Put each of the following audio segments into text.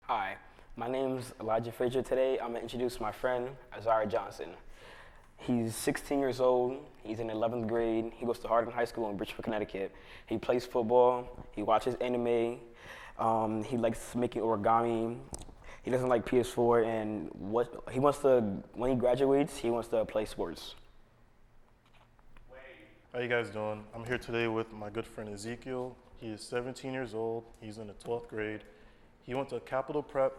Hi, my name's Elijah Frazier. Today, I'm gonna introduce my friend, Azari Johnson. He's 16 years old. He's in 11th grade. He goes to Harding High School in Bridgeport, Connecticut. He plays football. He watches anime. He likes making origami. He doesn't like PS4, and when he graduates, he wants to play sports. How you guys doing? I'm here today with my good friend Ezekiel. He is 17 years old. He's in the 12th grade. He went to Capital Prep,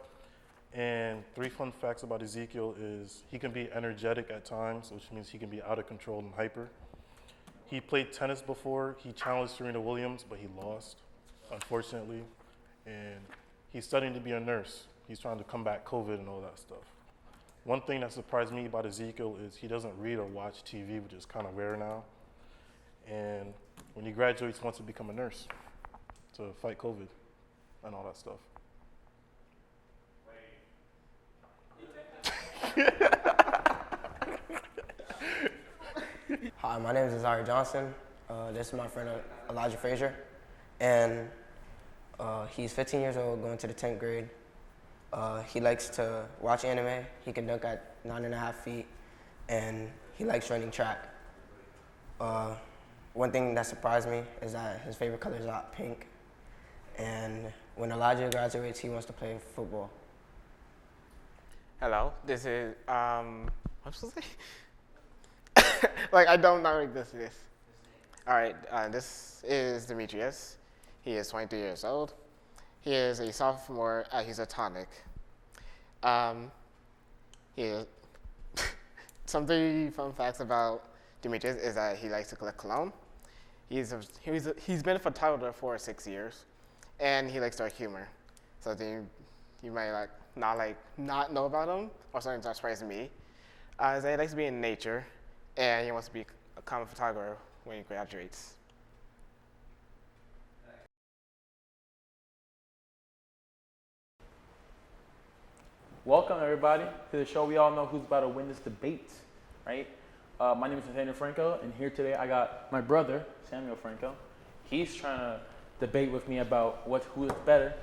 and 3 fun facts about Ezekiel is he can be energetic at times, which means he can be out of control and hyper. He played tennis before. He challenged Serena Williams, but he lost, unfortunately. And he's studying to be a nurse. He's trying to combat COVID and all that stuff. One thing that surprised me about Ezekiel is he doesn't read or watch TV, which is kind of rare now. And when he graduates, he wants to become a nurse to fight COVID and all that stuff. Hi, my name is Azari Johnson. This is my friend Elijah Frazier, and he's 15 years old, going to the 10th grade. He likes to watch anime. He can dunk at 9.5 feet, and he likes running track. One thing that surprised me is that his favorite color is pink, and when Elijah graduates, he wants to play football. Hello, this is, I'm supposed to say? Like, I don't know like this. All right, this is Demetrius. He is 23 years old. He is a sophomore. He's a tonic. He is some 3 fun facts about Demetrius is that he likes to collect cologne. He's been a photographer for 6 years, and he likes dark humor. So you might not know about him, or something that surprised me. Is that he likes to be in nature, and he wants to become a photographer when he graduates. Welcome, everybody, to the show. We all know who's about to win this debate, right? My name is Nathaniel Franco, and here today I got my brother, Samuel Franco. He's trying to debate with me about who is better,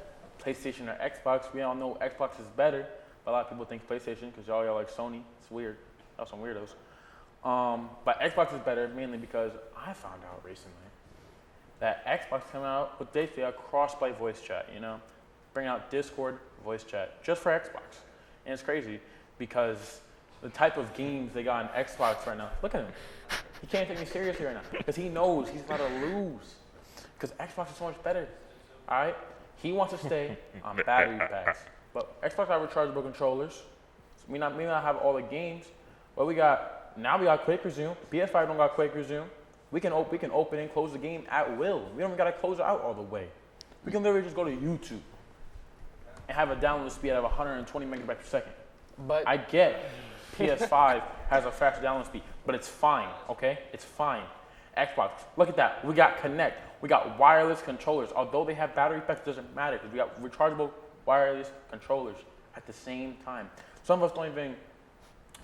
PlayStation or Xbox. We all know Xbox is better, but a lot of people think PlayStation because y'all like Sony. It's weird. Y'all some weirdos. But Xbox is better mainly because I found out recently that Xbox came out with basically a cross-play voice chat, bring out Discord voice chat just for Xbox. And it's crazy because the type of games they got on Xbox right now, look at him. He can't take me seriously right now because he knows he's about to lose because Xbox is so much better, all right? He wants to stay on battery packs. But Xbox have rechargeable controllers. So we may not have all the games, but we got quick resume. PS5 don't got quick resume. We can open and close the game at will. We don't even gotta close it out all the way. We can literally just go to YouTube and have a download speed of 120 megabytes per second. But I get PS5 has a faster download speed, but it's fine, okay? It's fine. Xbox, look at that. We got Kinect. We got wireless controllers. Although they have battery packs, it doesn't matter because we got rechargeable wireless controllers at the same time. Some of us don't even,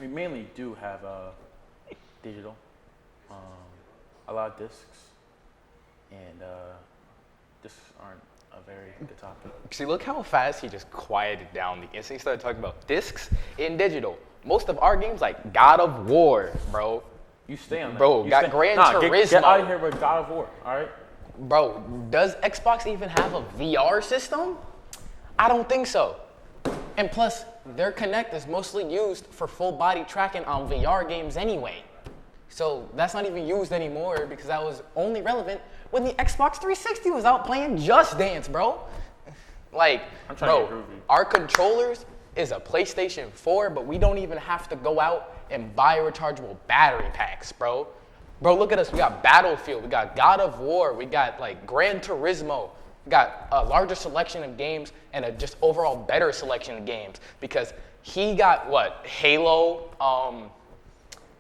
we mainly do have digital, a lot of discs, and discs aren't a very good topic. See, look how fast he just quieted down the instant he started talking about discs in digital. Most of our games, like God of War, bro. You stay on that. Bro, You got stay, Gran Get Turismo. out of here with God of War, all right? Bro, does Xbox even have a VR system? I don't think so. And plus, their Kinect is mostly used for full body tracking on VR games anyway. So that's not even used anymore because that was only relevant when the Xbox 360 was out playing Just Dance, bro. Like, bro, our controllers is a PlayStation 4, but we don't even have to go out and buy rechargeable battery packs, bro. Bro, look at us. We got Battlefield. We got God of War. We got, like, Gran Turismo. We got a larger selection of games and a just overall better selection of games because he got, what, Halo?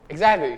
Exactly.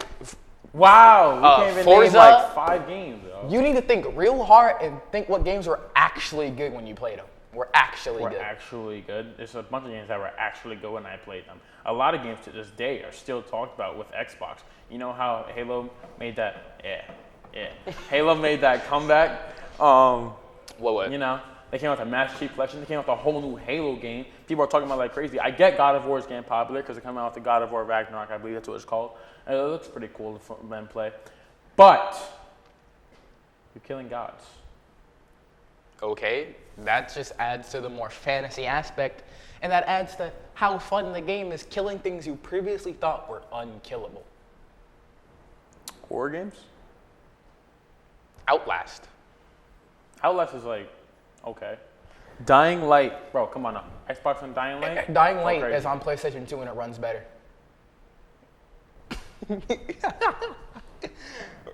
Wow, we can't even Forza, name like 5 games, though. You need to think real hard and think what games were actually good when you played them. Were actually good. There's a bunch of games that were actually good when I played them. A lot of games to this day are still talked about with Xbox. You know how Halo made that? Yeah. Halo made that comeback. What? You know, They came out with Master Chief Collection. They came out with a whole new Halo game. People are talking about it like crazy. I get God of War is getting popular because they come out with the God of War Ragnarok. I believe that's what it's called. And it looks pretty cool to men play. But you're killing gods. Okay, that just adds to the more fantasy aspect, and that adds to how fun the game is killing things you previously thought were unkillable. Horror games? Outlast. Outlast is like, okay. Dying Light. Bro, come on now. Xbox and Dying Light? Dying Go Light crazy. is on PlayStation 2 and it runs better. It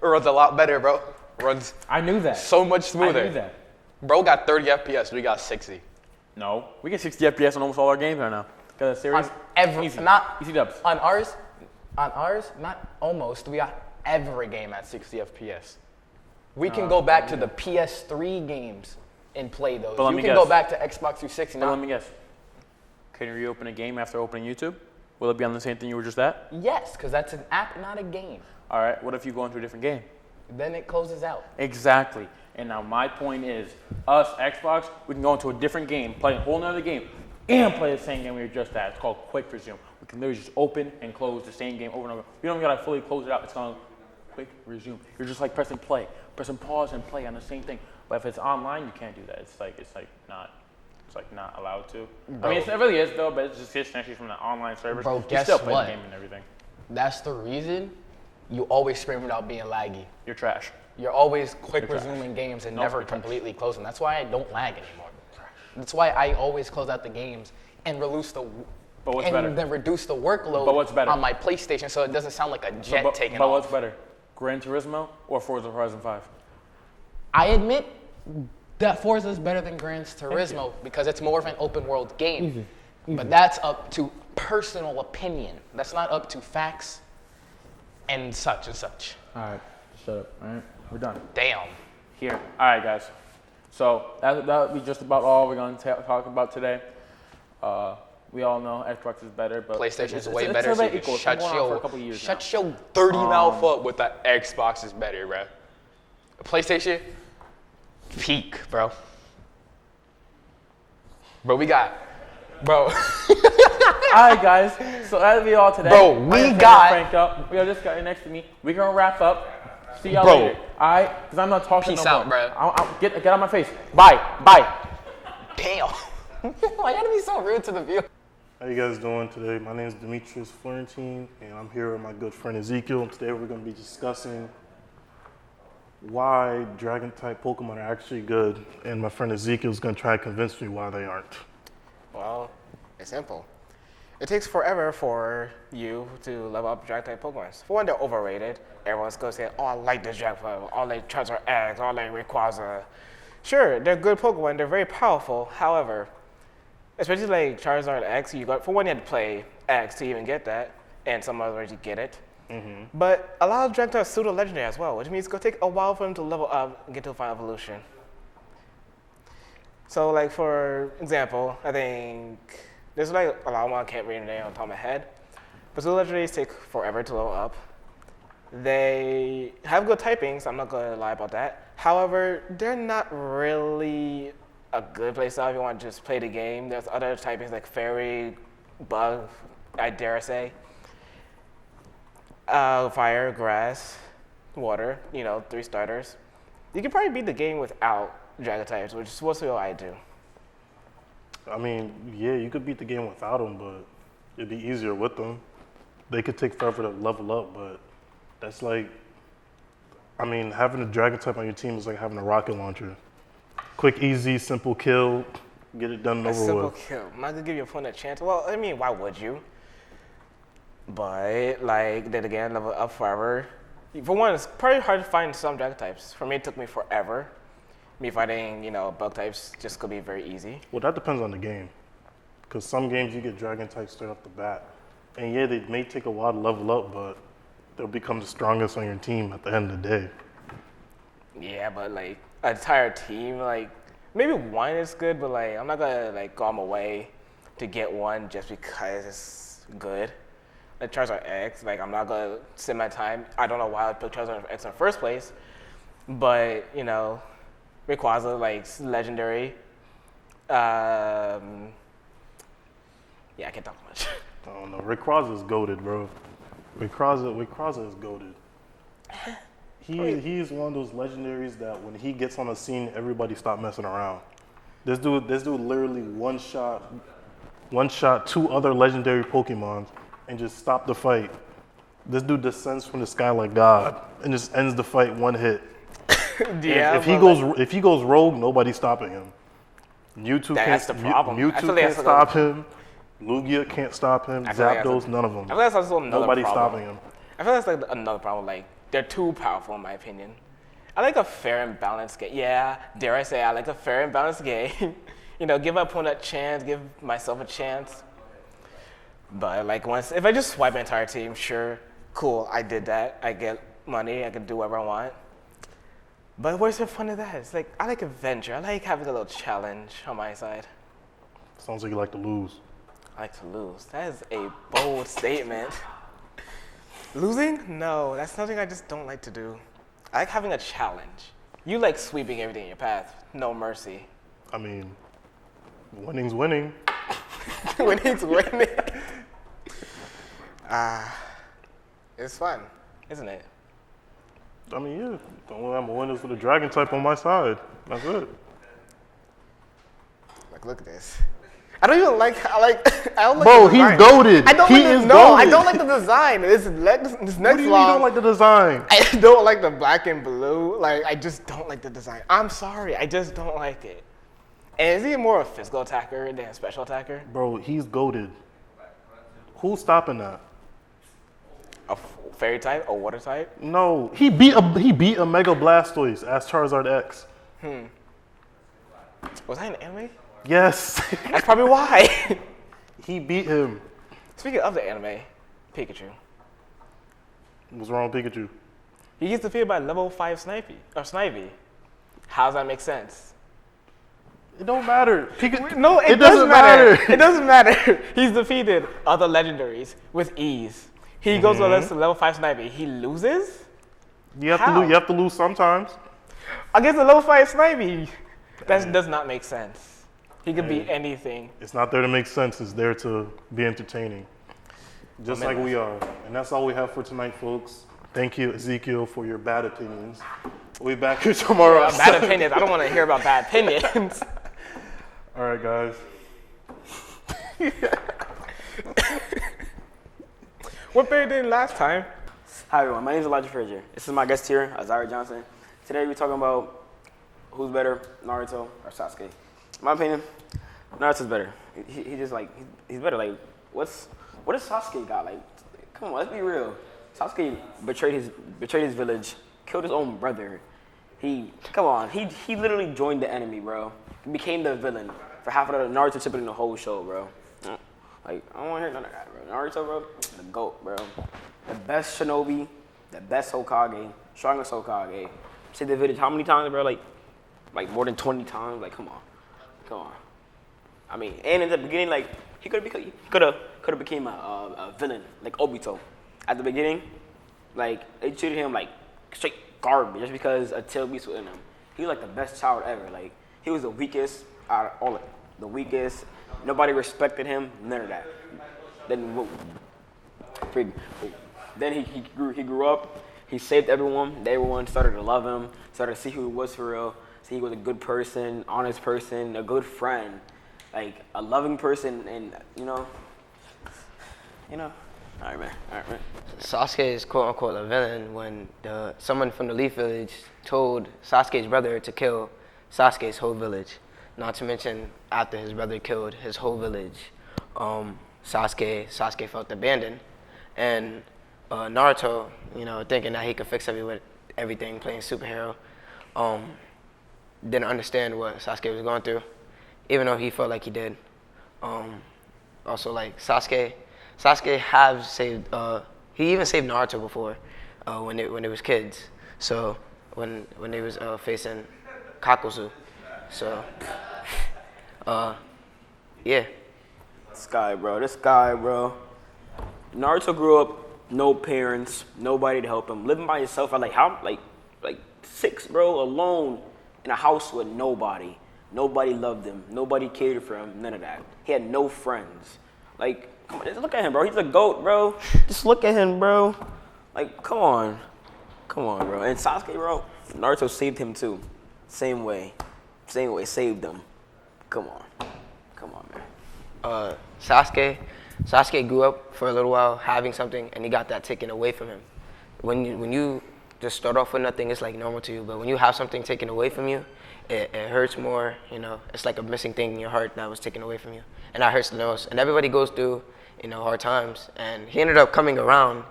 runs a lot better, bro. Runs I knew that. so much smoother. I knew that. Bro got 30 FPS, we got 60. No. We get 60 FPS on almost all our games right now. Got a series? On every, Easy. not Easy dubs. on ours, not almost. We got every game at 60 FPS. We can go back to the PS3 games and play those. But let You me can guess. go back to Xbox 360 But now. let me guess. Can you reopen a game after opening YouTube? Will it be on the same thing you were just at? Yes, because that's an app, not a game. All right. What if you go into a different game? Then it closes out. Exactly. And now my point is, us, Xbox, we can go into a different game, play a whole nother game, and play the same game we were just at. It's called Quick Resume. We can literally just open and close the same game over and over. We don't even gotta fully close it out. It's called Quick Resume. You're just like pressing play, pressing pause and play on the same thing. But if it's online, you can't do that. It's not allowed to. I mean, it really is though, but it's just disconnected from the online servers. Bro, You guess still play what? the game and everything. That's the reason you always scream without being laggy. You're trash. You're always quick You're trash. resuming games and No, never you're trash. completely closing. That's why I don't lag anymore. That's why I always close out the games and reduce the But what's and better? then reduce the workload But what's better? on my PlayStation so it doesn't sound like a jet but taking but off. what's better, Gran Turismo or Forza Horizon 5? I admit that Forza is better than Gran Turismo because it's more of an open world game. But that's up to personal opinion. That's not up to facts and such and such. All right, shut up. All right, we're done. Damn. Here. All right, guys. So that would be just about all we're going to talk about today. We all know Xbox is better, but PlayStation is it's- way it's better. So about you equal. can It's been shut going on for a your couple years shut now. your dirty mouth up with that Xbox is better, bro. PlayStation, peak, bro. Bro, we got, bro. All right, guys. So that'll be all today. Bro, I'm we gonna got- Frank up. We got this guy next to me. We're gonna wrap up. See y'all Bro. later. All right, because I'm not talking Peace no out, more. bro. Get out of my face. Bye. Damn. Why you gotta be so rude to the viewer? How you guys doing today? My name is Demetrius Florentine, and I'm here with my good friend Ezekiel. Today we're going to be discussing why Dragon-type Pokemon are actually good, and my friend Ezekiel is going to try to convince me why they aren't. Well, it's simple. It takes forever for you to level up Dragon-type Pokemon. For one, they're overrated. Everyone's going to say, oh, I like this Dragon Pokemon. I like Charizard X. I like Rayquaza. Sure, they're good Pokemon. They're very powerful. However, especially like Charizard X, for one, you had to play X to even get that. And some others, you get it. But a lot of Dragon types are pseudo-legendary as well, which means it's going to take a while for them to level up and get to a final evolution. So, like, for example, I think there's like a lot more I can't read today on top of my head. But pseudo-legendaries take forever to level up. They have good typings, I'm not going to lie about that. However, they're not really a good playstyle if you want to just play the game. There's other typings like Fairy, Bug, I dare say. Fire, Grass, Water, 3 starters. You can probably beat the game without Dragon types, which is mostly what I do. I mean, yeah, you could beat the game without them, but it'd be easier with them. They could take forever to level up, but that's like, I mean, having a Dragon type on your team is like having a rocket launcher. Quick, easy, simple kill, get it done and A over simple with. kill. I'm not gonna give your opponent a chance. Well, I mean, why would you? But like, then again, level up forever. For one, it's probably hard to find some Dragon types. For me, it took me forever. Me fighting, bug types just could be very easy. Well, that depends on the game. Because some games you get Dragon types straight off the bat. And yeah, they may take a while to level up, but they'll become the strongest on your team at the end of the day. Yeah, but like an entire team, like maybe one is good, but like I'm not gonna like go on my way to get one just because it's good. Like Charizard X, like I'm not gonna spend my time. I don't know why I picked Charizard X in the first place, but Rayquaza, like legendary. Yeah, I can't talk much. I don't know. Rick Cross is goated, bro. Rick Cross is goated. He is one of those legendaries that when he gets on the scene, everybody stop messing around. This dude literally one shot two other legendary Pokemons and just stop the fight. This dude descends from the sky like God and just ends the fight one hit. Yeah, If he goes rogue, nobody's stopping him. Mewtwo That's the problem. I feel Mewtwo like can't that's stop him. Lugia can't stop him. I feel like Zapdos, that's none of them. I feel that's also another Nobody's problem. stopping him. I feel that's like another problem. Like they're too powerful in my opinion. I like a fair and balanced game. Yeah, dare I say I like a fair and balanced game. Give my opponent a chance, give myself a chance. But like if I just swipe my entire team, sure, cool, I did that. I get money, I can do whatever I want. But where's the fun of that? It's like I like adventure. I like having a little challenge on my side. Sounds like you like to lose. I like to lose. That is a bold statement. Losing? No, that's something I just don't like to do. I like having a challenge. You like sweeping everything in your path. No mercy. I mean, winning's winning. Winning's winning. It's fun, isn't it? I mean, yeah. The only way I'm gonna win is with a dragon type on my side. That's it. Like, look at this. I don't even like. I don't like. Bro, the he's design. goated. I don't He like the, is no, I goated. don't like the design. This next What do you mean you vlog. don't like the design? I don't like the black and blue. Like, I just don't like the design. I'm sorry, I just don't like it. And is he more a physical attacker than a special attacker? Bro, he's goated. Who's stopping that? A fairy type, a water type? No, he beat a Mega Blastoise as Charizard X. Was that an anime? Yes, That's probably why. he beat him. Speaking of the anime, Pikachu. What's wrong with Pikachu? He gets defeated by level 5 Snivy. How does that make sense? It don't matter. Pikachu. No, it doesn't matter. It doesn't matter. He's defeated other legendaries with ease. He goes to level 5 Snivy. He loses? You have to How? lose. You have to lose sometimes. Against a level 5 Snivy. That does not make sense. He could be anything. It's not there to make sense. It's there to be entertaining, just like we are. And that's all we have for tonight, folks. Thank you, Ezekiel, for your bad opinions. We'll be back here tomorrow. at Bad 7. opinions. I don't want to hear about bad opinions. All right, guys. What better than last time? Hi everyone, my name is Elijah Frazier. This is my guest here, Azari Johnson. Today we're talking about who's better, Naruto or Sasuke. In my opinion, Naruto's better. He just like he's better. Like what does Sasuke got? Like come on, let's be real. Sasuke betrayed his village, killed his own brother. He literally joined the enemy, bro. He became the villain for half of the Naruto chapter in the whole show, bro. Like I don't want to hear none of that, bro. Naruto, bro, the GOAT, bro. The best shinobi, the best Hokage, strongest Hokage. Saved the village how many times, bro? Like more than 20 times. Like come on. I mean, and in the beginning, like he could have became a villain like Obito. At the beginning, like they treated him like straight garbage just because a tail beast was in him. He was like the best child ever. Like he was the weakest out of all of them. The weakest. Nobody respected him. None of that. Then he grew up. He saved everyone. Everyone started to love him. Started to see who he was for real. See he was a good person, honest person, a good friend, like a loving person, and you know. All right, man. Sasuke is quote unquote a villain when someone from the Leaf Village told Sasuke's brother to kill Sasuke's whole village. Not to mention after his brother killed his whole village, Sasuke felt abandoned, and Naruto, thinking that he could fix everything, playing superhero, didn't understand what Sasuke was going through, even though he felt like he did. Also, like Sasuke have saved. He even saved Naruto before, when they was kids. So when they was facing Kakuzu. So yeah. This guy, bro. Naruto grew up, no parents, nobody to help him, living by himself at like 6, bro, alone in a house with nobody. Nobody loved him. Nobody cared for him. None of that. He had no friends. Like, come on, just look at him, bro. He's a GOAT, bro. Just look at him, bro. Like, come on. Come on, bro. And Sasuke, bro, Naruto saved him too. Same way. Saved him. Come on. Come on, man. Sasuke grew up for a little while having something, and he got that taken away from him. When you just start off with nothing, it's like normal to you. But when you have something taken away from you, it hurts more. You know, it's like a missing thing in your heart that was taken away from you, and that hurts the most. And everybody goes through, hard times. And he ended up coming around,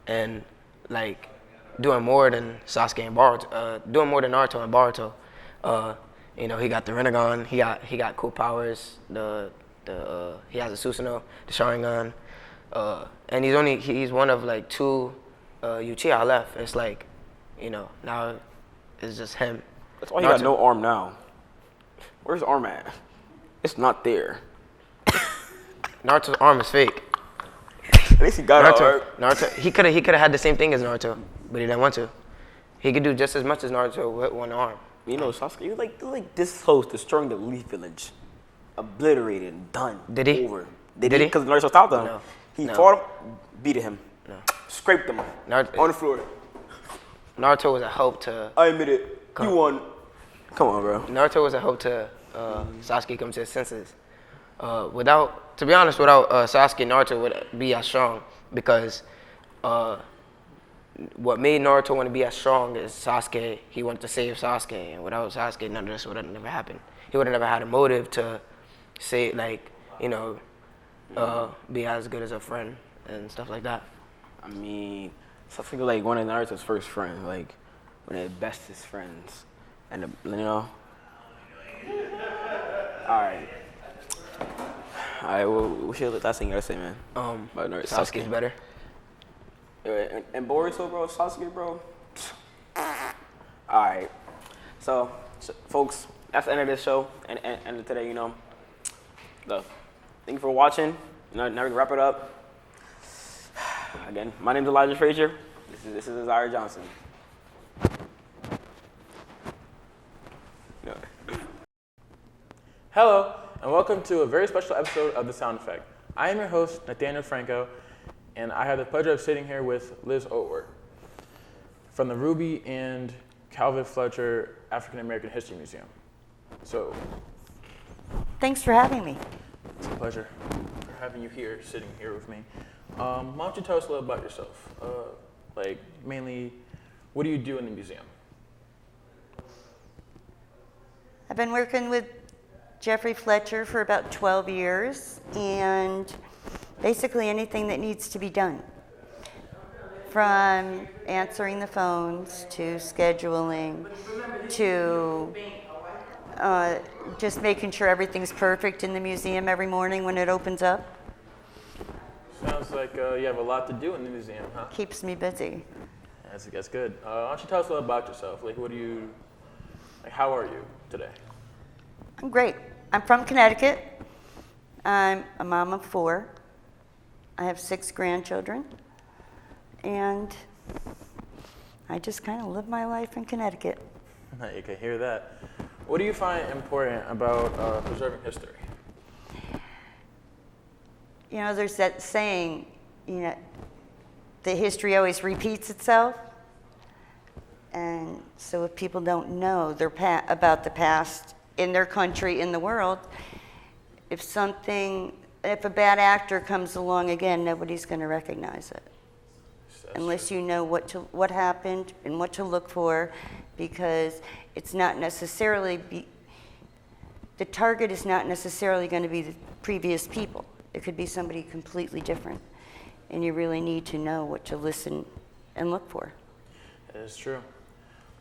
and like doing more than Sasuke and Boruto, doing more than Naruto and Boruto. He got the Rinnegan. He got cool powers. He has a Susanoo, the Sharingan, and he's one of like 2 Uchiha left. It's like, now it's just him. That's why he got no arm now. Where's the arm at? It's not there. Naruto's arm is fake. At least he got an arm. Naruto, he could have had the same thing as Naruto, but he didn't want to. He could do just as much as Naruto with one arm. Sasuke, you like this close to destroying the Leaf Village. Obliterated, done. Did he? Over. Did he? Because Naruto stopped him. No. He No. fought him, beat him. No. Scraped him Naruto- on the floor. Naruto was a help to. I admit it. You won. Come on, bro. Naruto was a help to Sasuke come to his senses. Without Sasuke, Naruto would be as strong because what made Naruto want to be as strong is Sasuke. He wanted to save Sasuke, and without Sasuke, none of this would have never happened. He would have never had a motive to say, be as good as a friend and stuff like that. I mean, Sasuke like one of Naruto's first friends, like one of the bestest friends, and All right. What's your last thing you gotta say, man? About Naruto? Sasuke's better. And Boruto, bro, Sasuke, bro. All right. So, folks, that's the end of this show and end of today. Thank you for watching. Now we can wrap it up. Again, my name is Elijah Frazier. This is Isaiah Johnson. Hello, and welcome to a very special episode of The Sound Effect. I am your host, Nathaniel Franco, and I have the pleasure of sitting here with Liz Oatworth from the Ruby and Calvin Fletcher African American History Museum. So, Thanks for having me. it's a pleasure for having you here, sitting here with me. Why don't you tell us a little about yourself? Mainly, what do you do in the museum? I've been working with Jeffrey Fletcher for about 12 years, and basically anything that needs to be done. From answering the phones, to scheduling, to just making sure everything's perfect in the museum every morning when it opens up. Sounds like you have a lot to do in the museum, huh? Keeps me busy. That's good. Why don't you tell us a little about yourself? How are you today? I'm great. I'm from Connecticut. I'm a mom of 4. I have 6 grandchildren. And I just kind of live my life in Connecticut. You can hear that. What do you find important about preserving history? There's that saying, the history always repeats itself. And so if people don't know about the past in their country, in the world, if a bad actor comes along again, nobody's going to recognize it. Unless you know what happened and what to look for, because it's not necessarily the target is not necessarily going to be the previous people. It could be somebody completely different, and you really need to know what to listen and look for. That is true.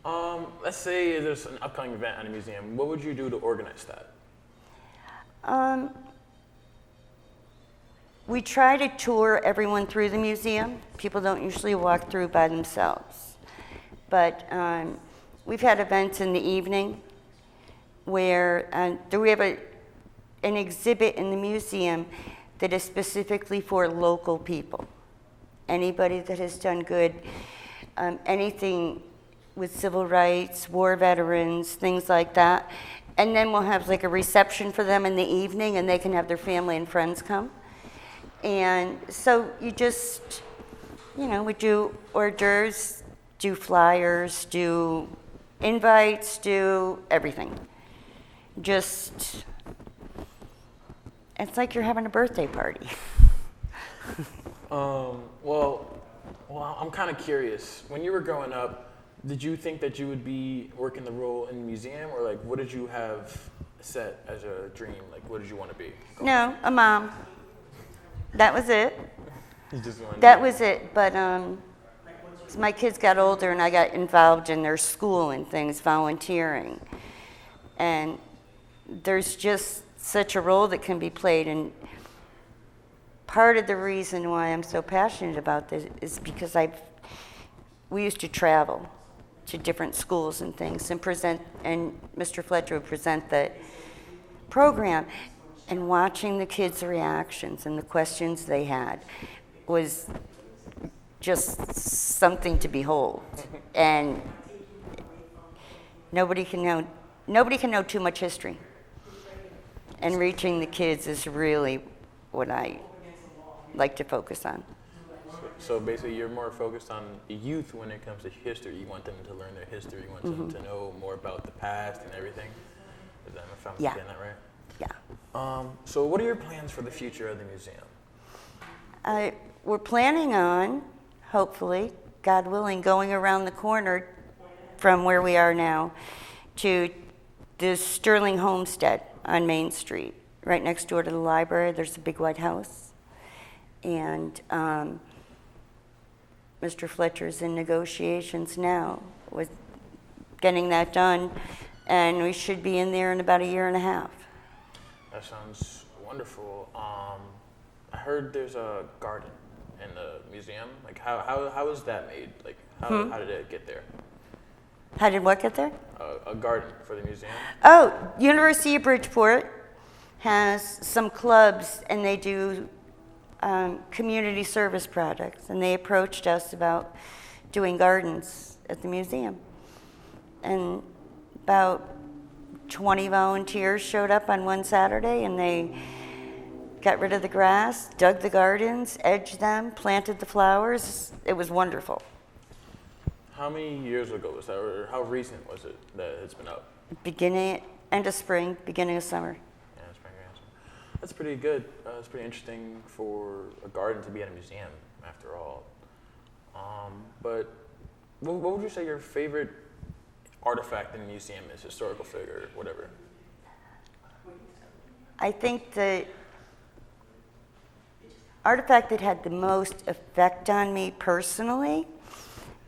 Let's say there's an upcoming event at a museum. What would you do to organize that? We try to tour everyone through the museum. People don't usually walk through by themselves. But we've had events in the evening where we have an exhibit in the museum that is specifically for local people. Anybody that has done good, anything with civil rights, war veterans, things like that. And then we'll have like a reception for them in the evening, and they can have their family and friends come. And so you just, we do hors d'oeuvres, do flyers, do invites, do everything. Just, it's like you're having a birthday party. Well, I'm kind of curious. When you were growing up, did you think that you would be working the role in the museum, or like, what did you have set as a dream? Like, what did you want to be? No, a mom. That was it. You just wanted That was it. But as my kids got older and I got involved in their school and things, volunteering. And there's just such a role that can be played. And part of the reason why I'm so passionate about this is because we used to travel to different schools and things and present, and Mr. Fletcher would present the program, and watching the kids' reactions and the questions they had was just something to behold. And nobody can know too much history. And reaching the kids is really what I like to focus on. So basically, you're more focused on the youth when it comes to history. You want them to learn their history. You want them to know more about the past and everything. Is that, if I'm getting that right? Yeah. So what are your plans for the future of the museum? We're planning on, hopefully, God willing, going around the corner from where we are now to the Sterling Homestead on Main Street, right next door to the library. There's a big white house. And Mr. Fletcher's in negotiations now with getting that done, and we should be in there in about a year and a half. That sounds wonderful. I heard there's a garden in the museum. Like, how is that made? Like, how did it get there? How did what get there? A garden for the museum? Oh, University of Bridgeport has some clubs, and they do community service projects, and they approached us about doing gardens at the museum. And about 20 volunteers showed up on one Saturday, and they got rid of the grass, dug the gardens, edged them, planted the flowers. It was wonderful. How many years ago was that, or how recent was it that it's been up? End of spring, beginning of summer. Yeah, spring. That's pretty good. It's pretty interesting for a garden to be at a museum, after all. But what would you say your favorite artifact in the museum is? Historical figure, whatever. I think the artifact that had the most effect on me personally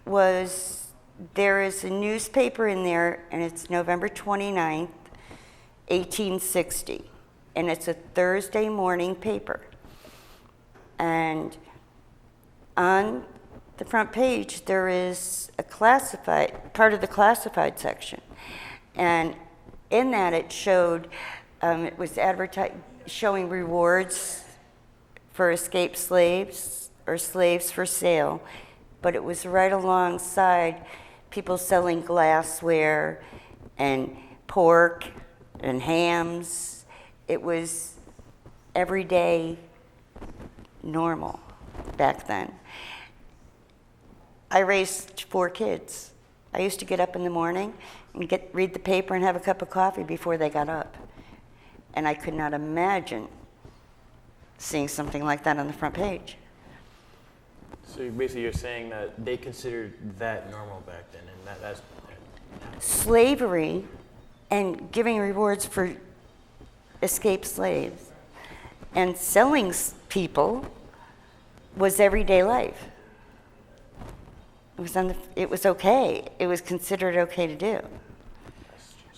was, there is a newspaper in there, and it's November 29th, 1860. And it's a Thursday morning paper. And on the front page, there is a part of the classified section. And in that, it showed, it was showing rewards for escaped slaves or slaves for sale. But it was right alongside people selling glassware and pork and hams. It was everyday normal back then. I raised 4 kids. I used to get up in the morning and read the paper and have a cup of coffee before they got up. And I could not imagine seeing something like that on the front page. So basically you're saying that they considered that normal back then, and that's... Slavery and giving rewards for escaped slaves and selling people was everyday life. It was okay. It was considered okay to do.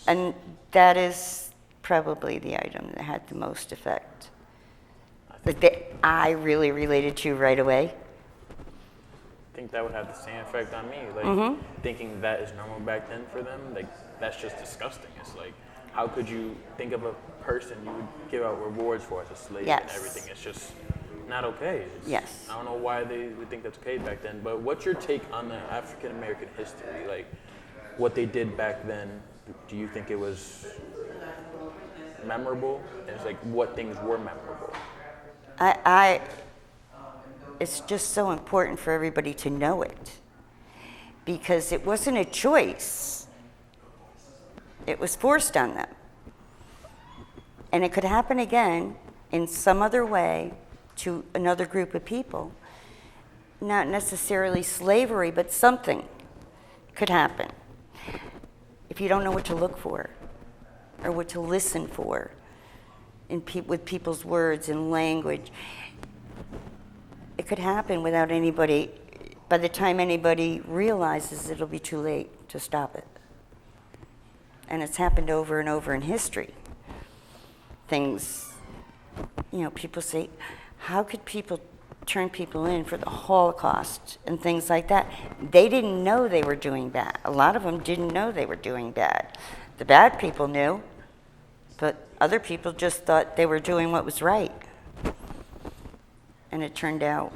And that is probably the item that had the most effect. That I really related to right away. I think that would have the same effect on me. Like, thinking that is normal back then for them, like, that's just disgusting. It's like, how could you think of a person you would give out rewards for as a slave and everything? It's just not okay. I don't know why they would think that's okay back then, but what's your take on the African American history? Like, what they did back then, do you think it was memorable, and it's like what things were memorable. It's just so important for everybody to know it, because it wasn't a choice. It was forced on them. And it could happen again in some other way to another group of people. Not necessarily slavery, but something could happen if you don't know what to look for or what to listen for with people's words and language. It could happen without anybody. By the time anybody realizes, it'll be too late to stop it. And it's happened over and over in history. Things, people say, how could people turn people in for the Holocaust and things like that? They didn't know they were doing bad. A lot of them didn't know they were doing bad. The bad people knew, but other people just thought they were doing what was right. And it turned out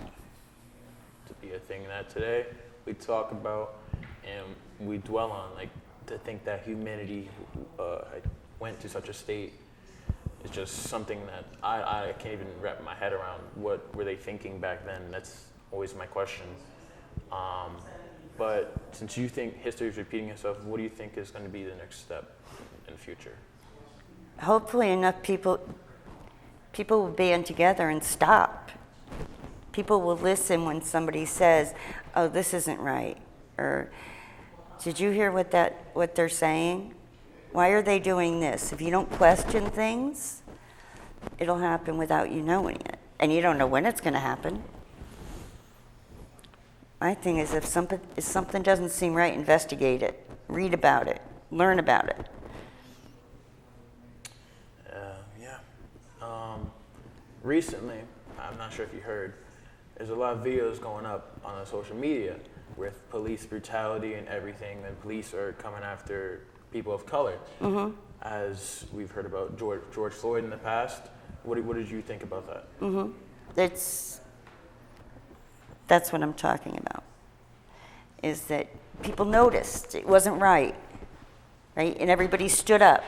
To be a thing that today we talk about and we dwell on, like to think that humanity went to such a state is just something that I can't even wrap my head around. What were they thinking back then? That's always my question. But since you think history is repeating itself, what do you think is going to be the next step in the future? hopefully enough people will band together and stop. People will listen when somebody says, "Oh, this isn't right," or "Did you hear what they're saying? Why are they doing this?" If you don't question things, it'll happen without you knowing it, and you don't know when it's going to happen. My thing is, if something doesn't seem right, investigate it, read about it, learn about it. Recently, I'm not sure if you heard, there's a lot of videos going up on social media with police brutality and everything, and police are coming after people of color. Mm-hmm. As we've heard about George Floyd in the past. What did you think about that? Mm-hmm. That's what I'm talking about, is that people noticed it wasn't right? And everybody stood up.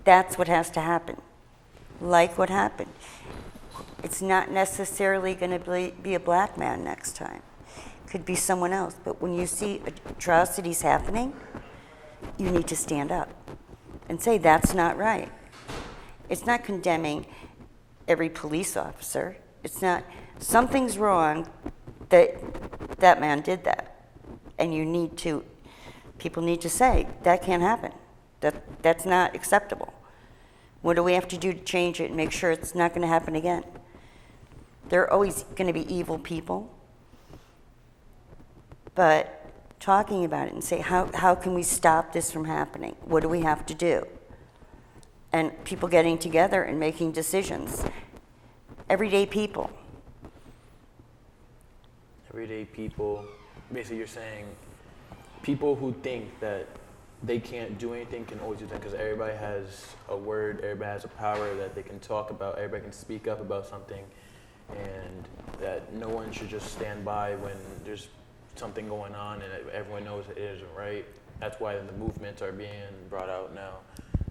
That's what has to happen. Like what happened. It's not necessarily going to be a black man next time. It could be someone else. But when you see atrocities happening, you need to stand up and say, that's not right. It's not condemning every police officer. It's not, something's wrong that man did that. And people need to say, that can't happen. That's not acceptable. What do we have to do to change it and make sure it's not going to happen again? There are always going to be evil people. But talking about it and say, how can we stop this from happening? What do we have to do? And people getting together and making decisions. Everyday people. Everyday people, basically you're saying people who think that they can't do anything can always do that because everybody has a word, everybody has a power that they can talk about, everybody can speak up about something, and that no one should just stand by when there's something going on and everyone knows it isn't right. That's why the movements are being brought out now.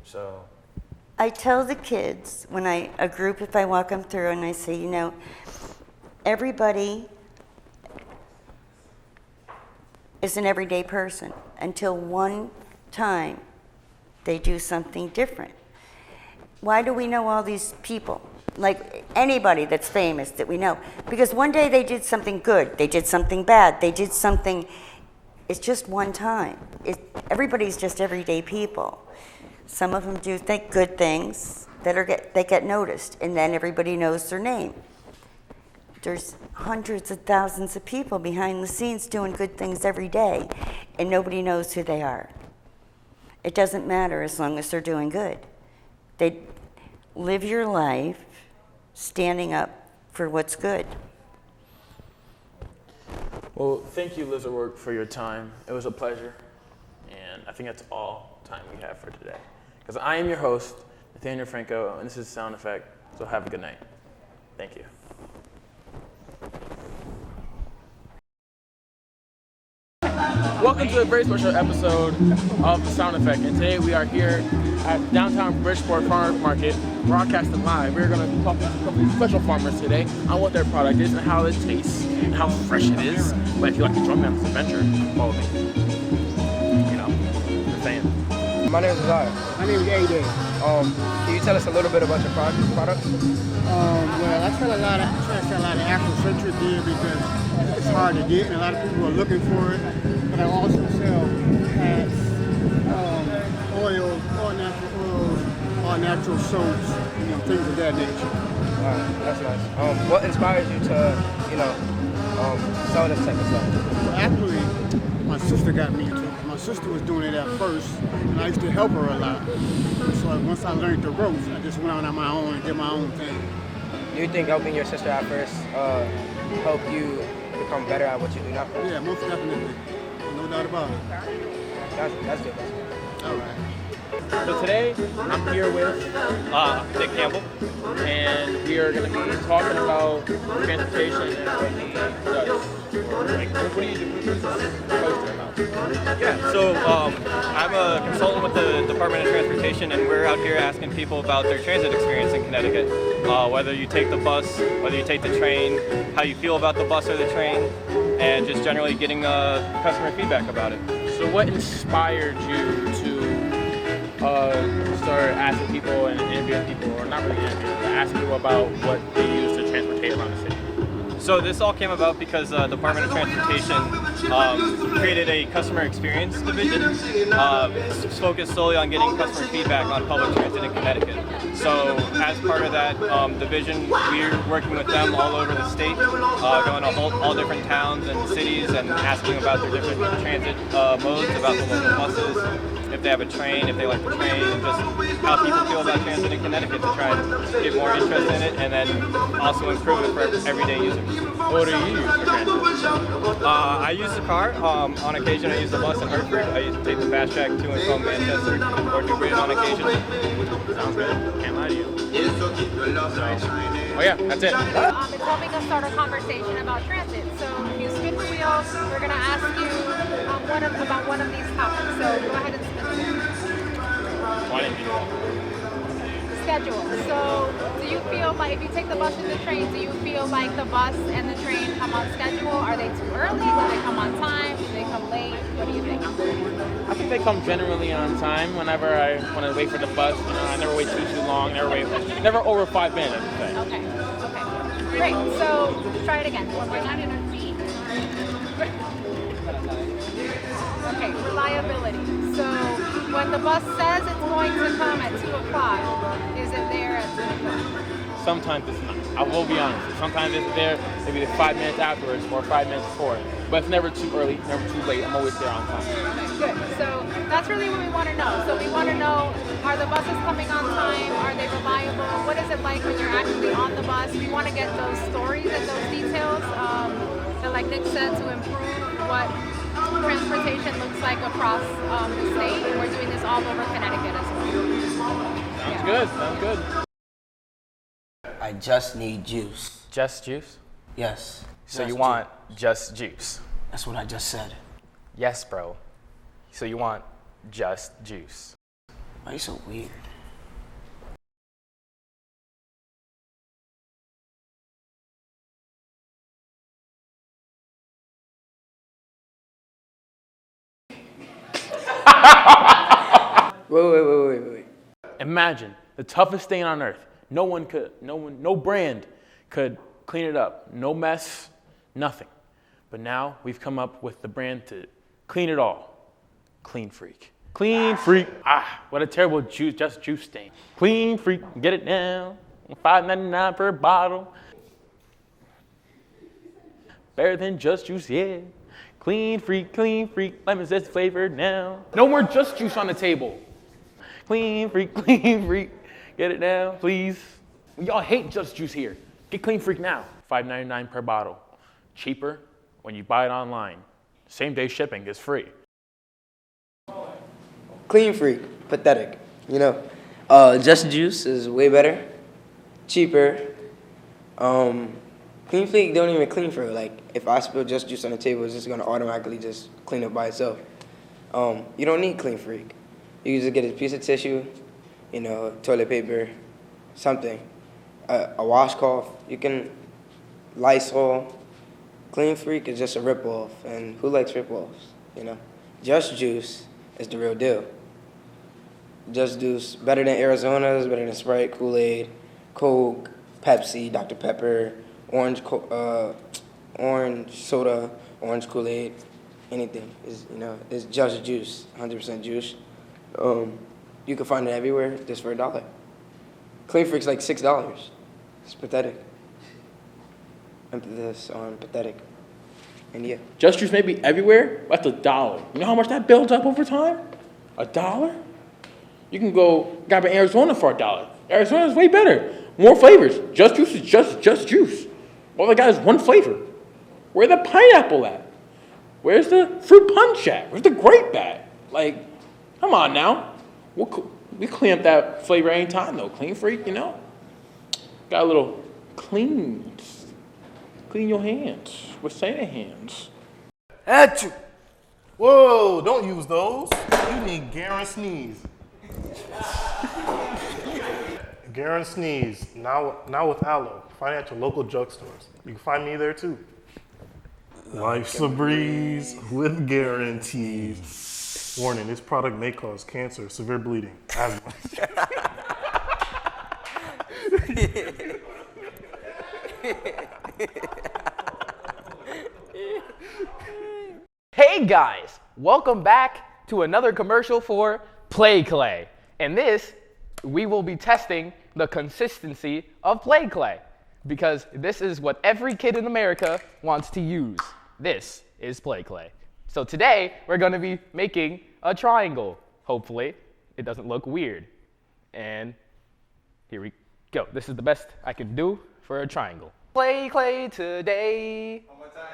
So I tell the kids if I walk them through and I say, everybody is an everyday person until one time they do something different. Why do we know all these people? Like anybody that's famous that we know. Because one day they did something good, they did something bad, they did something, it's just one time. Everybody's just everyday people. Some of them do good things that get noticed, and then everybody knows their name. There's hundreds of thousands of people behind the scenes doing good things every day, and nobody knows who they are. It doesn't matter as long as they're doing good. They live your life standing up for what's good. Well, thank you, Liz O'Rourke, for your time. It was a pleasure, and I think that's all time we have for today. Because I am your host, Nathaniel Franco, and this is Sound Effect, so have a good night. Thank you. Welcome to a very special episode of The Sound Effect. And today we are here at downtown Bridgeport Farmers Market, broadcasting live. We're going to be talking to a couple of special farmers today on what their product is and how it tastes and how fresh it is. But if you'd like to join me on this adventure, follow me. You know, the fan. My name is Zai. My name is A-Day. Can you tell us a little bit about your products? Well, I try to sell a lot of Afrocentric beer because it's hard to get and a lot of people are looking for it. But I also sell hats, oils, all natural oils, all natural soaps, things of that nature. That's nice. What inspires you to, sell this type of stuff? Well, actually, my sister got me into it. My sister was doing it at first, and I used to help her a lot. So once I learned the ropes, I just went out on my own and did my own thing. Do you think helping your sister at first helped you become better at what you do now? Yeah, most definitely. No doubt about it. That's good. All right. So today, I'm here with Nick Campbell, and we are going to be talking about transportation and what he does. Like, what do you do? What is this poster about? Yeah, so I'm a consultant with the Department of Transportation, and we're out here asking people about their transit experience in Connecticut. Whether you take the bus, whether you take the train, how you feel about the bus or the train, and just generally getting customer feedback about it. So what inspired you to start asking people and interviewing people, or not really interviewing, but asking people about what they use to transportate around the city? So this all came about because the Department of Transportation created a customer experience division focused solely on getting customer feedback on public transit in Connecticut. So as part of that division, we're working with them all over the state, going to all different towns and cities and asking about their different transit modes, about the local buses, if they have a train, if they like the train, and just how people feel about transit in Connecticut to try and get more interest in it and then also improve it for everyday users. What do you use for transit? I use the car. On occasion, I use the bus in Hartford. I used to take the fast track to and from Manchester or New Britain on occasion. Sounds good. Can't lie to you. Oh yeah, that's it. It's helping us start a conversation about transit. So if you spin the wheel, we're going to ask you about one of these topics. So go ahead and spin the wheel. Why didn't you do that? Schedule. So do you feel like if you take the bus and the train, do you feel like the bus and the train come on schedule? Are they too early? Do they come on time? Do they come late? What do you think? I think they come generally on time. Whenever I want to wait for the bus, I never wait too long. Never over 5 minutes. I would say. Okay. Great. So try it again. One more time. Great. Okay. Reliability. So when the bus says it's going to come at 2 o'clock, is it there at 2 o'clock? Sometimes it's not. I will be honest. Sometimes it's there maybe 5 minutes afterwards or 5 minutes before. But it's never too early, never too late. I'm always there on time. Good. So that's really what we want to know. So we want to know, are the buses coming on time? Are they reliable? What is it like when you're actually on the bus? We want to get those stories and those details that, like Nick said, to improve what transportation looks like across the state. And we're doing this all over Connecticut as well. Sounds good. Sounds good. I just need juice. Just juice? Yes. So Just you want just juice? That's what I just said. Yes, bro. So you want just juice? Why are you so weird? Wait. Imagine the toughest thing on earth. No brand could clean it up. No mess, nothing. But now we've come up with the brand to clean it all. Clean Freak. Clean Freak. What a terrible just juice stain. Clean Freak. Get it down. $5.99 per bottle. Better than just juice, yeah. Clean Freak, lemon zest flavored now. No more just juice on the table. Clean Freak, get it now, please. Y'all hate just juice here. Get Clean Freak now. $5.99 per bottle. Cheaper when you buy it online. Same day shipping is free. Clean Freak, pathetic. Just Juice is way better, cheaper, Clean Freak don't even clean for it. Like, if I spill Just Juice on the table, it's just gonna automatically just clean up by itself. You don't need Clean Freak. You can just get a piece of tissue, you know, toilet paper, something, a washcloth. You can Lysol. Clean Freak is just a ripoff, and who likes ripoffs? You know, Just Juice is the real deal. Just Juice better than Arizona's, better than Sprite, Kool-Aid, Coke, Pepsi, Dr. Pepper, orange soda, orange Kool-Aid, anything. It's Just Juice, 100% juice. You can find it everywhere just for $1. Clean Freak's like $6. It's pathetic. Emphasis on pathetic. And yeah. Just Juice may be everywhere, but that's $1. You know how much that builds up over time? $1? You can go grab an Arizona for $1. Arizona's way better. More flavors. Just Juice is just juice. All they got is one flavor. Where's the pineapple at? Where's the fruit punch at? Where's the grape at? Like, come on now. We clean up that flavor anytime though. Clean Freak, you know? Got a little clean your hands with Santa hands. Achoo! Whoa, don't use those. You need Garen Sneeze. Garen Sneeze, now with aloe. Find it at your local drugstores. You can find me there too. Life's a breeze with guarantees. Warning, this product may cause cancer, severe bleeding, asthma. Hey guys, welcome back to another commercial for Play Clay. And this, we will be testing the consistency of Play Clay because this is what every kid in America wants to use. This is Play Clay. So today, we're going to be making a triangle. Hopefully, it doesn't look weird. And here we go. This is the best I can do for a triangle. Play Clay today. One more time.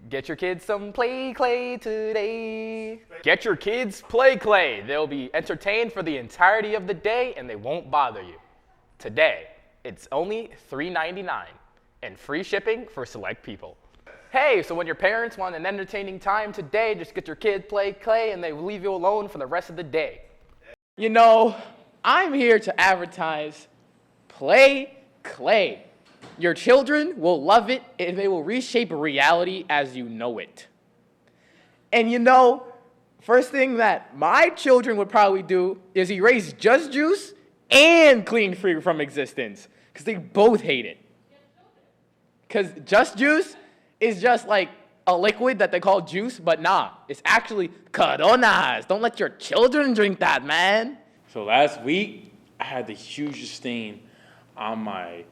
Get your kids some Play Clay today. Get your kids Play Clay. They'll be entertained for the entirety of the day and they won't bother you. Today, it's only $3.99 and free shipping for select people. Hey, so when your parents want an entertaining time today, just get your kid Play Clay and they will leave you alone for the rest of the day. You know, I'm here to advertise Play Clay. Your children will love it and they will reshape reality as you know it. And you know, first thing that my children would probably do is erase Just Juice and Clean Freak from existence because they both hate it. Because Just Juice is just like a liquid that they call juice, but nah, it's actually Coronas. Don't let your children drink that, man. So last week, I had the hugest stain on my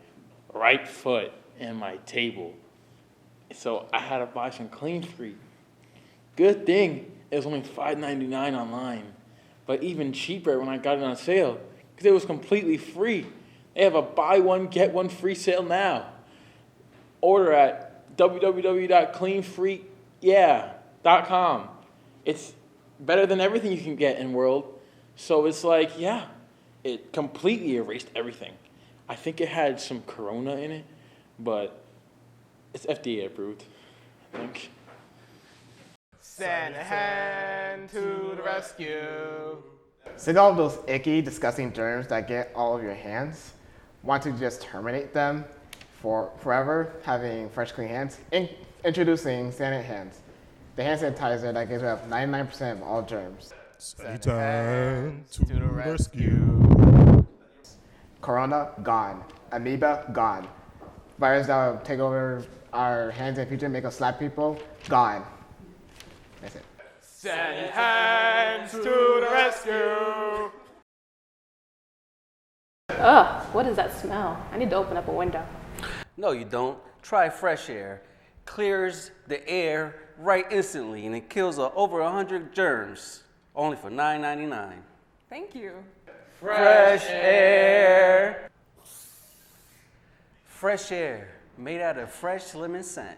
right foot and my table. So I had to buy some Clean Freak. Good thing it was only $5.99 online, but even cheaper when I got it on sale because it was completely free. They have a buy one, get one free sale now. Order at www.cleanfreak.com. It's better than everything you can get in the world. So it's like, yeah, it completely erased everything. I think it had some Corona in it, but it's FDA approved, I think. Send a hand to the rescue. Send all of those icky, disgusting germs that get all of your hands. Want to just terminate them for forever, having fresh, clean hands? Introducing Sanit Hands, the hand sanitizer that gets rid of 99% of all germs. Send a hand to the rescue. Corona, gone. Amoeba, gone. Virus that will take over our hands in the future, make us slap people, gone. That's it. Send hands to the rescue. Ugh, what is that smell? I need to open up a window. No, you don't. Try Fresh Air. Clears the air right instantly, and it kills over 100 germs, only for $9.99. Thank you. Fresh Air. Fresh Air, made out of fresh lemon scent.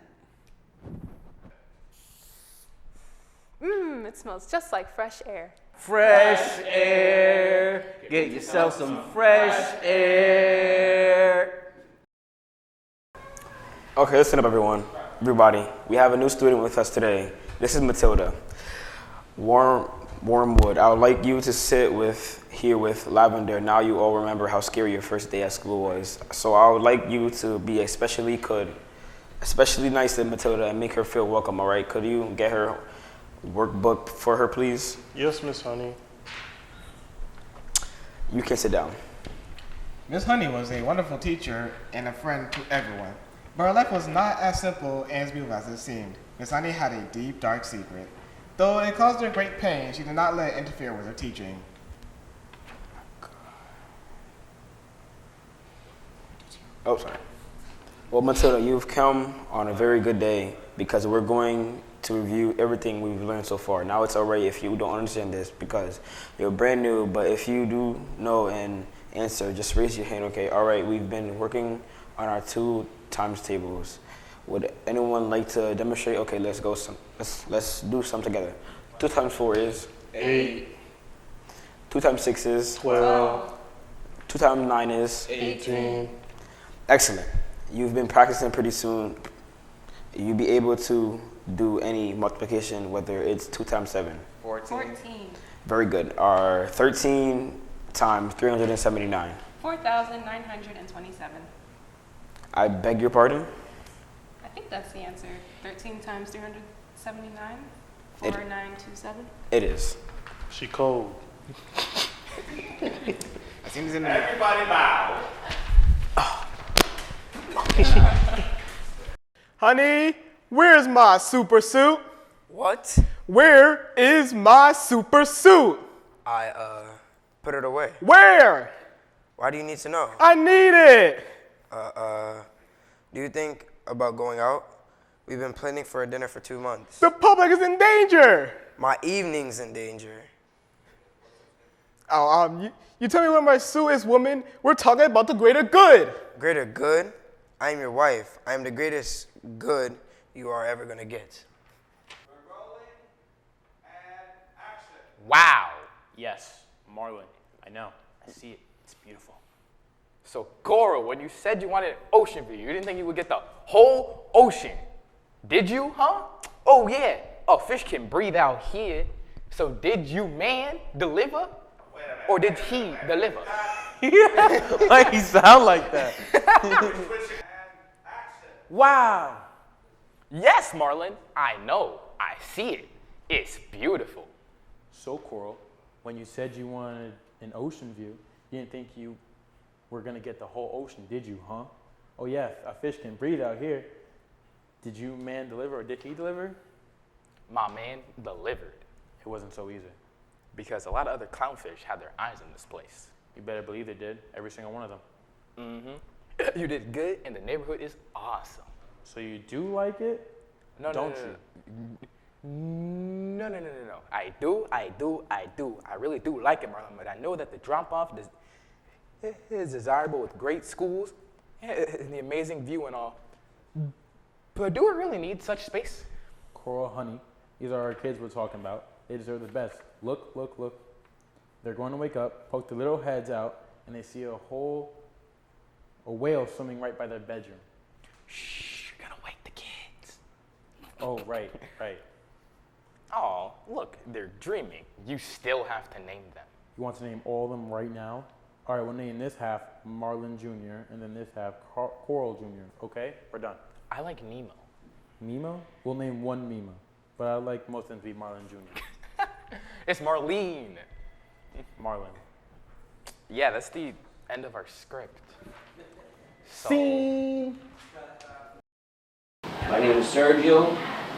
It smells just like fresh air. Fresh Air. Get yourself some fresh air. Okay, listen up, everybody. We have a new student with us today. This is Matilda Wormwood. I would like you to sit here with Lavender. Now you all remember how scary your first day at school was. So I would like you to be especially nice to Matilda and make her feel welcome. All right? Could you get her workbook for her, please? Yes, Miss Honey. You can sit down. Miss Honey was a wonderful teacher and a friend to everyone. But her life was not as simple and as beautiful as it seemed. Miss Honey had a deep, dark secret. Though it caused her great pain, she did not let it interfere with her teaching. Oh, sorry. Well, Matilda, you've come on a very good day because we're going to review everything we've learned so far. Now it's alright if you don't understand this because you're brand new, but if you do know an answer, just raise your hand, okay? Alright, we've been working on our 2 times tables. Would anyone like to demonstrate? Okay, let's go. Let's do some together. 2 times 4 is 8. 2 times 6 is 12. 2 times 9 is 18. Excellent. You've been practicing pretty soon. You'll be able to do any multiplication, whether it's 2 times 7. 14. Very good. Our 13 times 379. 4,927. I beg your pardon? I think that's the answer. 13 times 379? 4927? It is. She cold. Everybody bow. Honey, where's my super suit? What? Where is my super suit? I put it away. Where? Why do you need to know? I need it. Do you think about going out? We've been planning for a dinner for 2 months. The public is in danger. My evening's in danger. Oh, you tell me where my suit is, woman. We're talking about the greater good. Greater good? I am your wife. I am the greatest good you are ever gonna get. Wow. Yes, Marlon. I know. I see it. It's beautiful. So, Coral, when you said you wanted an ocean view, you didn't think you would get the whole ocean. Did you, huh? Oh, yeah. A fish can breathe out here. So, did you, man, deliver? Or did he deliver? Why you sound like that? Wow. Yes, Marlon. I know. I see it. It's beautiful. So, Coral, when you said you wanted an ocean view, you didn't think you were going to get the whole ocean, did you, huh? Oh, yeah, a fish can breathe out here. Did you, man, deliver or did he deliver? My man delivered. It wasn't so easy. Because a lot of other clownfish had their eyes in this place. You better believe they did, every single one of them. Mm-hmm. You did good, and the neighborhood is awesome. So you do like it? No, Don't you? No. I do. I really do like it, Marlon, but I know that the drop-off is desirable with great schools and the amazing view and all. But do we really need such space? Coral, honey, these are our kids we're talking about. They deserve the best. Look. They're going to wake up, poke their little heads out, and they see a whale swimming right by their bedroom. Shh, you're gonna wake the kids. Oh, right. Oh, look, they're dreaming. You still have to name them. You want to name all of them right now? All right, we'll name this half Marlon Jr. and then this half Coral Jr. Okay, we're done. I like Nemo. Nemo? We'll name one Nemo, but I like most of them to be Marlon Jr. It's Marlene. Marlon. Yeah, that's the end of our script. So, Scene. My name is Sergio,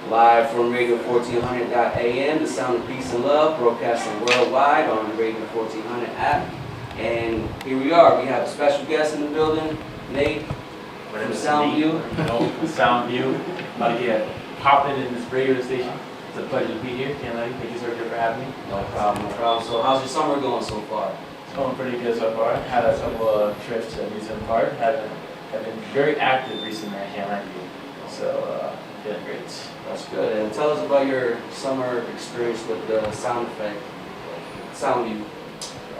live from Radio 1400 AM, the sound of peace and love, broadcasting worldwide on the Radio 1400 app. And here we are. We have a special guest in the building, Nate from Soundview. Soundview. About to get popping in this radio station. It's a pleasure to be here. Thank you, Sergio, for having me. No problem. So how's your summer going so far? It's going pretty good so far. Had a couple of trips to amusement park. Have been very active recently. I can't lie to you. So feeling great. That's good. And tell us about your summer experience with the sound effect, Soundview.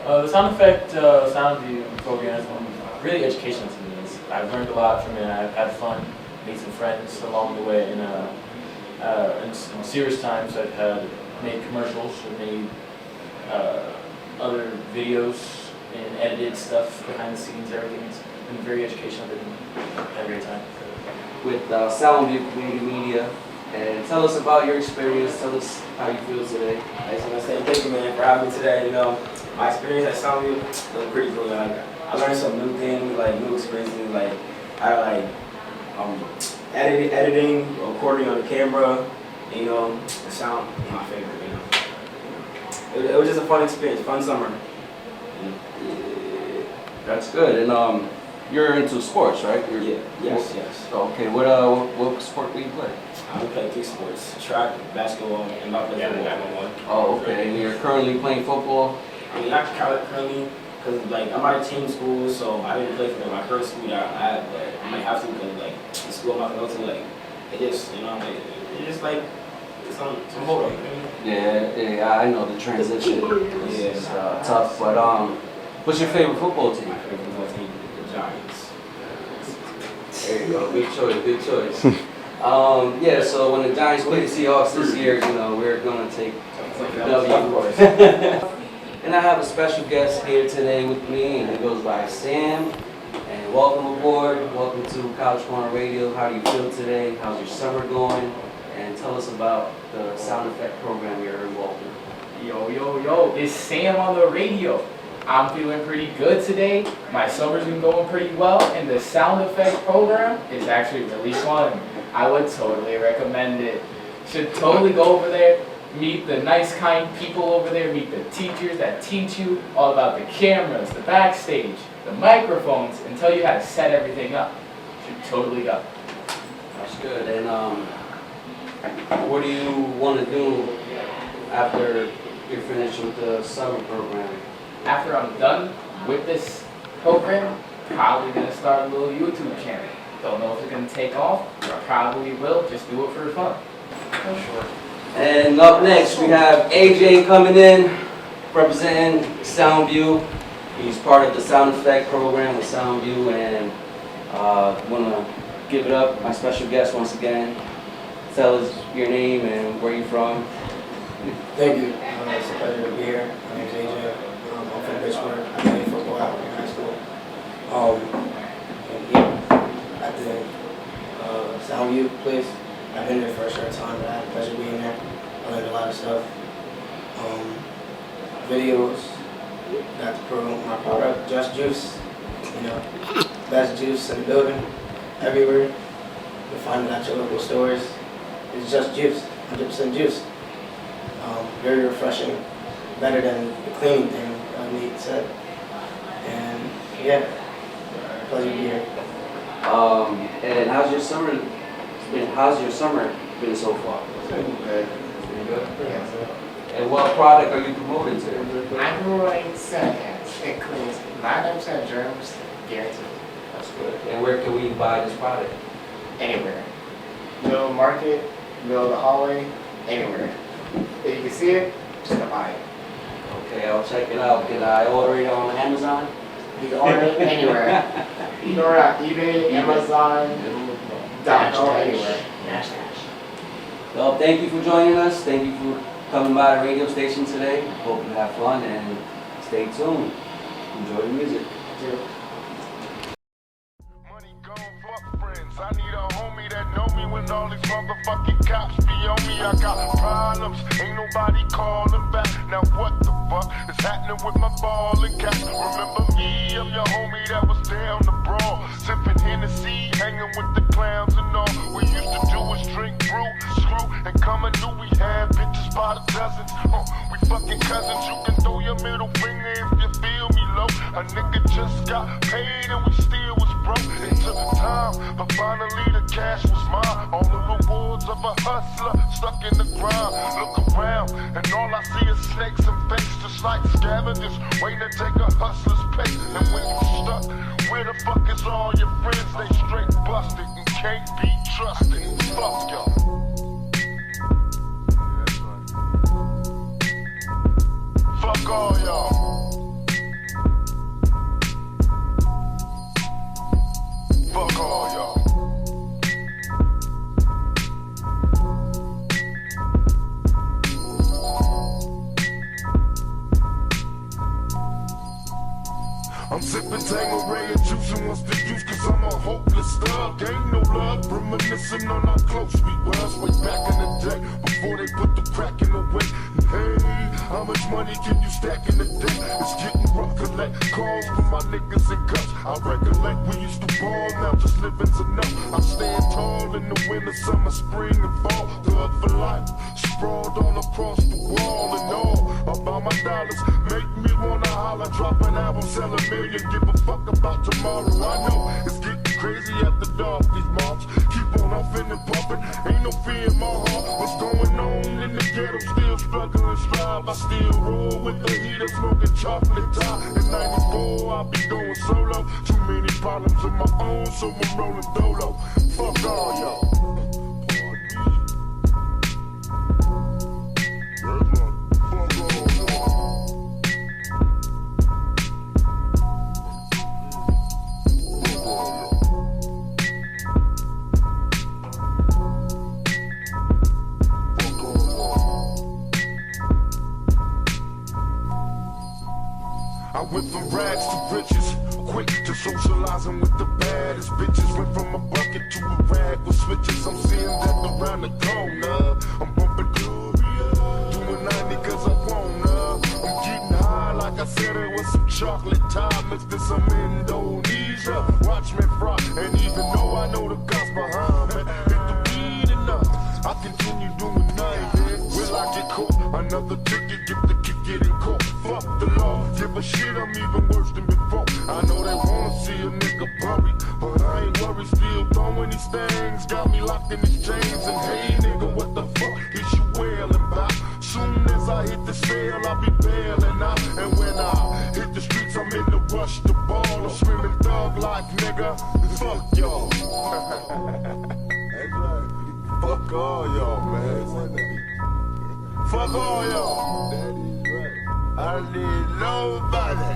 The sound effect, Soundview program is really educational to me. I've learned a lot from it. I've had fun made some friends along the way. And in serious times, I've had made commercials, I've made other videos and edited stuff behind the scenes. Everything. It's been very educational. I've had a great time. With Soundview Community Media. And tell us about your experience. Tell us how you feel today. I just want to say thank you, man, for having me today. You know, my experience at Soundview was pretty cool. Like, I learned some new things, like new experiences. Like I editing, recording on the camera. You know, the sound is my favorite. You know, it was just a fun experience, fun summer. That's good. And you're into sports, right? Yes. Okay. What sport do you play? I play 3 sports: track, basketball, and I play football. Oh, okay. And you're currently playing football? I mean, not currently, because like I'm at a team school, so I didn't play for my current school that I'm at, but I might have to because like the school I'm about to go to, like it just, you know, it just like it's on hold. Yeah, I know the transition is tough, but what's your favorite football team? My favorite football team, the Giants. There you go. Good choice. Yeah, so when the Giants play the Seahawks this year, you know, we're going to take the W, of course. And I have a special guest here today with me, and he goes by Sam. And welcome aboard. Welcome to College Corner Radio. How do you feel today? How's your summer going? And tell us about the sound effect program you're involved in. Yo, it's Sam on the radio. I'm feeling pretty good today. My summer's been going pretty well, and the sound effect program is actually really fun. I would totally recommend it. Should totally go over there, meet the nice, kind people over there, meet the teachers that teach you all about the cameras, the backstage, the microphones, and tell you how to set everything up. Should totally go. That's good. And what do you want to do after you're finished with the summer program? After I'm done with this program, probably gonna start a little YouTube channel. Don't know if it's gonna take off, but I probably will. Just do it for fun. For sure. And up next, we have AJ coming in, representing Soundview. He's part of the sound effect program with Soundview, and want to give it up, my special guest once again. Tell us your name and where you're from. Thank you. It's a pleasure to be here. My name is AJ. I'm from Pittsburgh. I played football out in high school. At the Soundview place, I've been there for a short time, but I had the pleasure of being there. I learned a lot of stuff. Videos, got to promote my product, Just Juice. You know, best juice in the building, everywhere. You'll find it at your local stores. It's Just Juice, 100% juice. Very refreshing, better than the cleaning thing Nate said. And yeah, pleasure to be here. And how's your summer been so far? It's been good. Been good? Yeah. And what product are you promoting to? I'm promoting Sunhands. It cleans 99% germs, guaranteed. That's good. And where can we buy this product? Anywhere. Middle market, middle of the hallway, anywhere. If you can see it, just come buy it. Okay, I'll check it out. Can I order it on Amazon? You can order it anywhere. You can order it on eBay, Amazon, .com, anywhere. Well, thank you for joining us. Thank you for coming by the radio station today. Hope you have fun and stay tuned. Enjoy the music. I need a homie that know me when all these motherfucking cops be on me. I got problems, ain't nobody calling back. Now what the fuck is happening with my ball and cap? Remember me, I'm your homie that was down the brawl, sipping Hennessy, hanging with the clowns and all. We used to do was drink brew, screw, and come and knew we had bitches by the dozens. We fucking cousins, you can throw your middle finger if you feel me low. A nigga just got paid and we still was broke. It took time, but finally the cash was mine. All the rewards of a hustler stuck in the grind. Look around and all I see is snakes and fakes, just like scavengers waiting to take a hustler's pay. And when you stuck, where the fuck is all your friends? They straight busted and can't be trusted. Fuck y'all. Fuck all y'all. Fuck all y'all. I'm sipping Tanqueray and juicing what's the use, cause I'm a hopeless thug. Ain't no love, reminiscing on how close we was way back in the day, before they put the crack in the way. Hey, how much money can you stack in a day? It's getting rough, collect calls from my niggas in cuffs. I recollect we used to ball, now just living's enough. I stand tall in the winter, summer, spring, and fall. Thug for life, sprawled all across the wall and all. About my dollars, make me wanna holler, drop an album, sell $1 million, give a fuck about tomorrow. I know it's getting crazy after dark, these mobs keep on huffing and puffing, ain't no fear in my heart. What's going on in the ghetto, still struggling, strive. I still roll with the heater, smoking chocolate tie. In 94, I'll be going solo, too many problems of my own, so I'm rolling dolo. Fuck all y'all. I went from rags to riches, quick to socializing with the baddest bitches. Went from a bucket to a rag with switches. I'm seeing death around the corner. I'm bumping Gloria, doing 90 cause I wanna. I'm getting high like I said it was some chocolate tie mixed in some Indonesia. Watch me fry, and even though I know the cops behind me, hit the weed enough, I continue doing 90. Will I get caught? Another ticket, get the kick it in court. Fuck the law, give a shit, I'm even worse than before. I know they wanna see a nigga bury, but I ain't worried, still throwing these things. Got me locked in these chains, and hey nigga, what the fuck is you wailing about? Soon as I hit the cell, I'll be bailing out. And when I hit the streets, I'm in the rush the ball. I'm screaming thug like nigga, fuck y'all. Fuck all y'all, man. Fuck all y'all. I need nobody.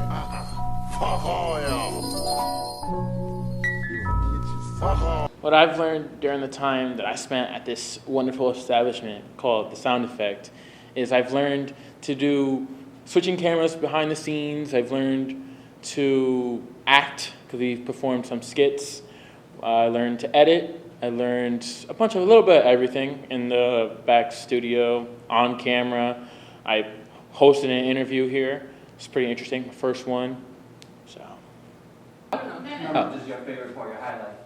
Fuck all y'all. Fuck all. What I've learned during the time that I spent at this wonderful establishment called The Sound Effect is I've learned to do switching cameras behind the scenes. I've learned to act because we've performed some skits. I learned to edit. I learned a little bit of everything in the back studio, on camera. I hosted an interview here. It's pretty interesting, my first one. So. What is your favorite part, your highlight?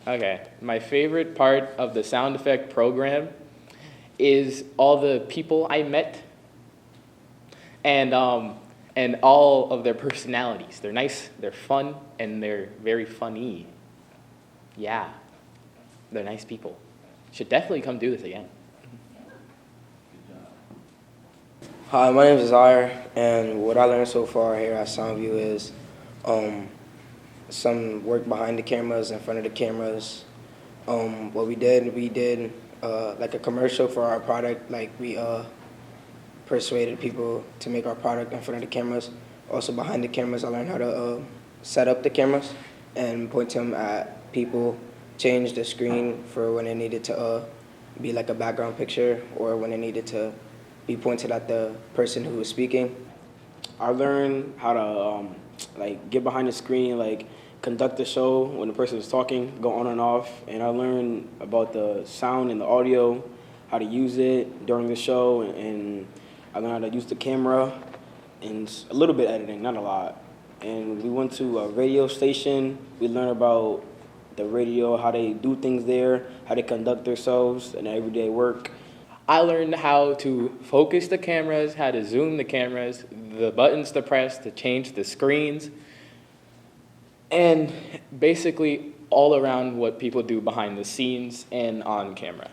Okay, my favorite part of the sound effect program is all the people I met and all of their personalities. They're nice, they're fun, and they're very funny. Yeah, they're nice people. Should definitely come do this again. Hi, my name is Zaire, and what I learned so far here at Soundview is some work behind the cameras, in front of the cameras. What we did like a commercial for our product. Like we persuaded people to make our product in front of the cameras. Also behind the cameras, I learned how to set up the cameras and point them at people, change the screen for when it needed to be like a background picture or when it needed to be pointed at the person who was speaking. I learned how to get behind the screen, conduct the show when the person is talking, go on and off. And I learned about the sound and the audio, how to use it during the show, and I learned how to use the camera and a little bit editing, not a lot. And we went to a radio station. We learned about the radio, how they do things there, how they conduct themselves in everyday work. I learned how to focus the cameras, how to zoom the cameras, the buttons to press to change the screens, and basically all around what people do behind the scenes and on camera.